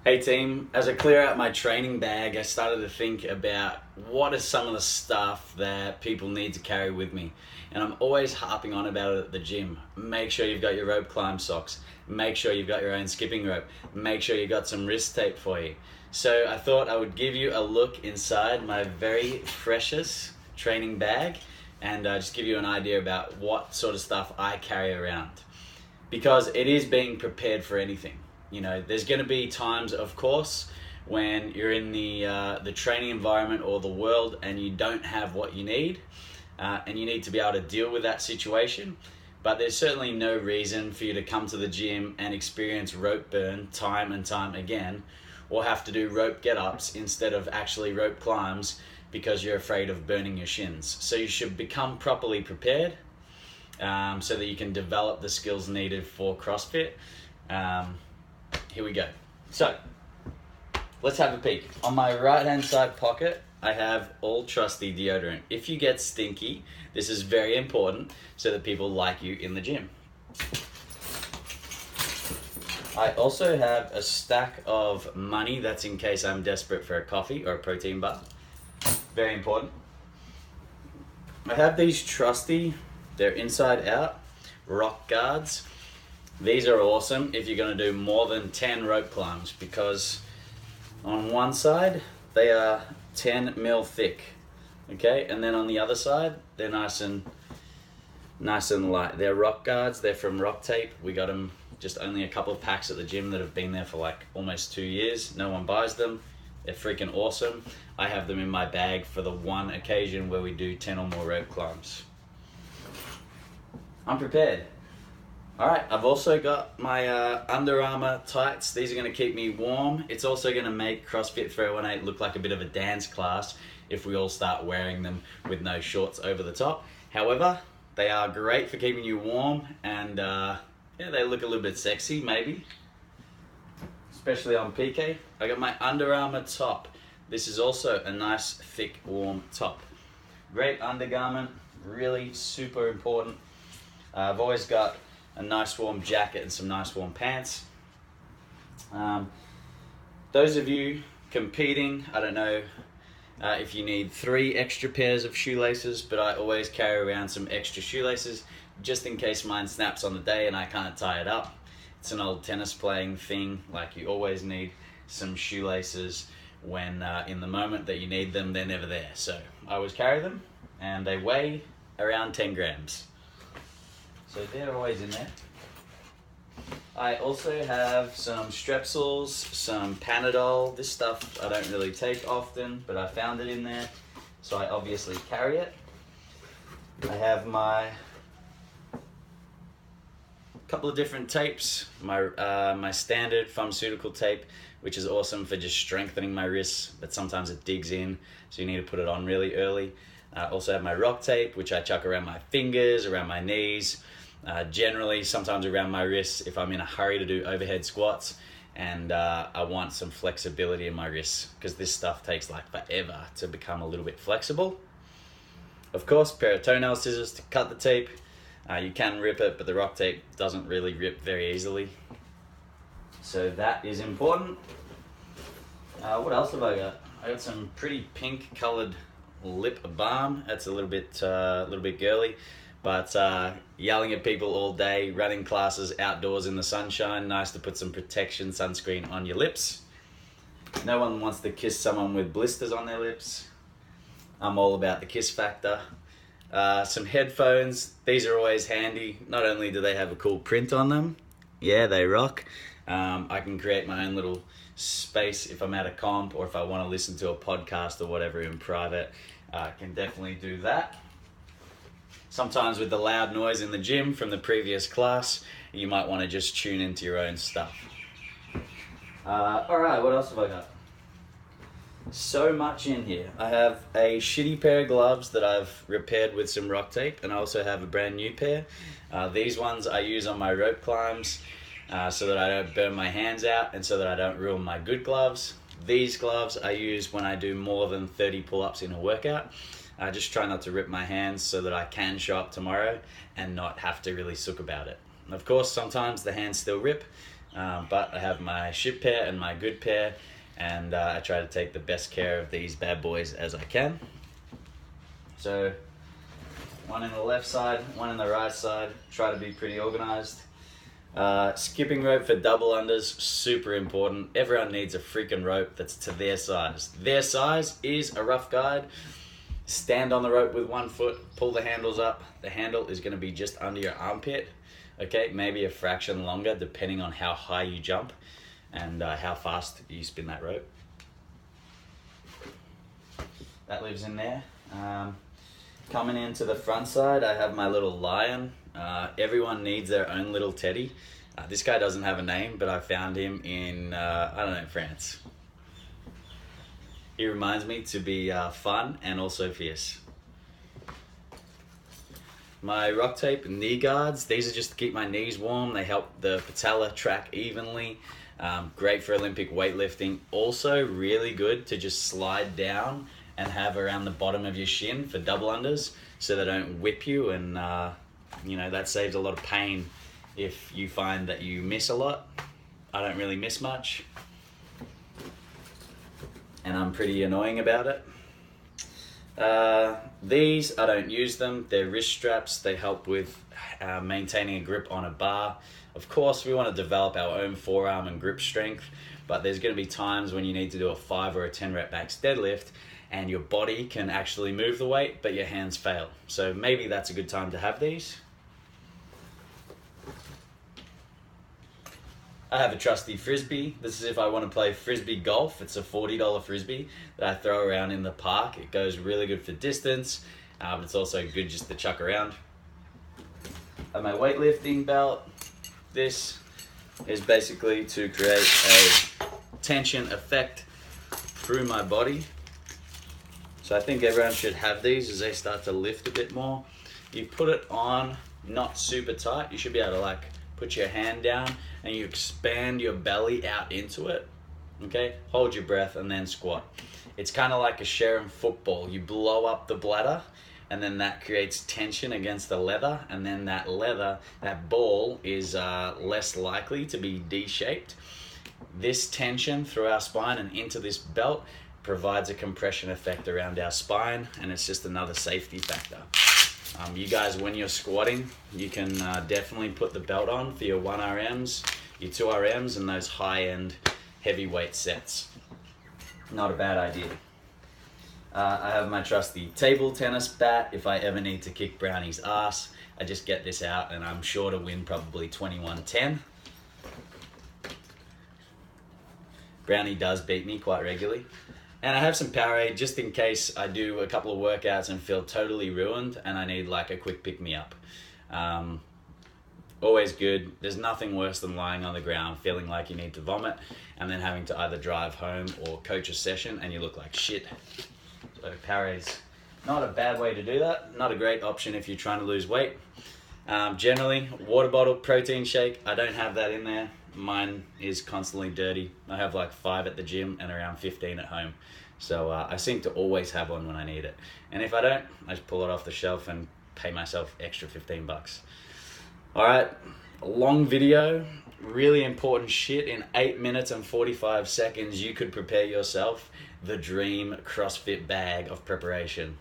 Hey team, as I clear out my training bag, I started to think about what is some of the stuff that people need to carry with me. And I'm always harping on about it at the gym. Make sure you've got your rope climb socks. Make sure you've got your own skipping rope. Make sure you've got some wrist tape for you. So I thought I would give you a look inside my very precious training bag and just give you an idea about what sort of stuff I carry around. Because it is being prepared for anything. You know, there's going to be times, of course, when you're in the training environment or the world and you don't have what you need, and you need to be able to deal with that situation. But there's certainly no reason for you to come to the gym and experience rope burn time and time again, or have to do rope get-ups instead of actually rope climbs because you're afraid of burning your shins. So you should become properly prepared so that you can develop the skills needed for CrossFit. Here we go. So, let's have a peek. On my right hand side pocket, I have all trusty deodorant. If you get stinky, this is very important so that people like you in the gym. I also have a stack of money, that's in case I'm desperate for a coffee or a protein bar. Very important. I have these trusty, they're inside out, rock guards. These are awesome if you're going to do more than 10 rope climbs, because on one side they are 10 mil thick, okay, and then on the other side they're nice and light. They're rock guards. They're from Rock Tape. We got them just only a couple of packs at the gym that have been there for like almost 2 years. No one buys them. They're freaking awesome. I have them in my bag for the one occasion where we do 10 or more rope climbs. I'm prepared. Alright, I've also got my Under Armour tights. These are going to keep me warm. It's also going to make CrossFit 318 look like a bit of a dance class if we all start wearing them with no shorts over the top. However, they are great for keeping you warm, and yeah, they look a little bit sexy maybe, especially on PK. I got my Under Armour top. This is also a nice thick warm top. Great undergarment, really super important. I've always got a nice warm jacket and some nice warm pants. Those of you competing, I don't know if you need 3 extra pairs of shoelaces, but I always carry around some extra shoelaces just in case mine snaps on the day and I can't tie it up. It's an old tennis playing thing, like you always need some shoelaces when in the moment that you need them, they're never there. So I always carry them, and they weigh around 10 grams. So they're always in there. I also have some Strepsils, some Panadol. This stuff I don't really take often, but I found it in there, so I obviously carry it. I have my couple of different tapes. My standard pharmaceutical tape, which is awesome for just strengthening my wrists, but sometimes it digs in, so you need to put it on really early. I also have my Rock Tape, which I chuck around my fingers, around my knees, generally sometimes around my wrists if I'm in a hurry to do overhead squats and I want some flexibility in my wrists, because this stuff takes like forever to become a little bit flexible. Of course, pair of toenail scissors to cut the tape. You can rip it, but the Rock Tape doesn't really rip very easily, so that is important. What else have I got? I got some pretty pink colored lip balm. That's a little bit girly, but yelling at people all day, running classes outdoors in the sunshine, nice to put some protection sunscreen on your lips. No one wants to kiss someone with blisters on their lips. I'm all about the kiss factor. Some headphones. These are always handy. Not only do they have a cool print on them, yeah, they rock. I can create my own little space if I'm at a comp, or if I want to listen to a podcast or whatever in private. I can definitely do that. Sometimes with the loud noise in the gym from the previous class, you might want to just tune into your own stuff. Alright, what else have I got? So much in here. I have a shitty pair of gloves that I've repaired with some Rock Tape, and I also have a brand new pair. These ones I use on my rope climbs so that I don't burn my hands out and so that I don't ruin my good gloves. These gloves I use when I do more than 30 pull-ups in a workout. I just try not to rip my hands so that I can show up tomorrow and not have to really sook about it. And of course, sometimes the hands still rip, but I have my shit pair and my good pair, and I try to take the best care of these bad boys as I can. So one in the left side, one in the right side, try to be pretty organized. Skipping rope for double unders, super important. Everyone needs a freaking rope that's to their size. Their size is a rough guide. Stand on the rope with one foot, pull the handles up. The handle is going to be just under your armpit. Okay, maybe a fraction longer depending on how high you jump and how fast you spin that rope. That lives in there. Coming into the front side, I have my little lion. Everyone needs their own little teddy. This guy doesn't have a name, but I found him in, I don't know, France. He reminds me to be fun and also fierce. My rock tape knee guards, these are just to keep my knees warm. They help the patella track evenly. Great for Olympic weightlifting. Also really good to just slide down and have around the bottom of your shin for double unders so they don't whip you, and that saves a lot of pain if you find that you miss a lot. I don't really miss much, and I'm pretty annoying about it. These, I don't use them. They're wrist straps. They help with maintaining a grip on a bar. Of course, we want to develop our own forearm and grip strength, but there's going to be times when you need to do a 5 or a 10 rep max deadlift and your body can actually move the weight, but your hands fail. So maybe that's a good time to have these. I have a trusty frisbee. This is if I want to play frisbee golf. It's a $40 frisbee that I throw around in the park. It goes really good for distance, but it's also good just to chuck around. I have my weightlifting belt. This is basically to create a tension effect through my body. So I think everyone should have these as they start to lift a bit more. You put it on not super tight. You should be able to like put your hand down and you expand your belly out into it. Okay, hold your breath and then squat. It's kind of like a Sharon football. You blow up the bladder and then that creates tension against the leather, and then that ball is less likely to be D-shaped. This tension through our spine and into this belt provides a compression effect around our spine, and it's just another safety factor. You guys, when you're squatting, you can definitely put the belt on for your 1RMs, your 2RMs, and those high-end heavyweight sets. Not a bad idea. I have my trusty table tennis bat. If I ever need to kick Brownie's ass, I just get this out and I'm sure to win probably 21-10. Brownie does beat me quite regularly. And I have some Powerade just in case I do a couple of workouts and feel totally ruined and I need like a quick pick-me-up. Always good. There's nothing worse than lying on the ground feeling like you need to vomit and then having to either drive home or coach a session and you look like shit. So Powerade's not a bad way to do that. Not a great option if you're trying to lose weight. Generally, water bottle, protein shake, I don't have that in there. Mine is constantly dirty. I have like 5 at the gym and around 15 at home. So I seem to always have one when I need it. And if I don't, I just pull it off the shelf and pay myself extra 15 bucks. All right, a long video, really important shit. In 8 minutes and 45 seconds, you could prepare yourself the dream CrossFit bag of preparation.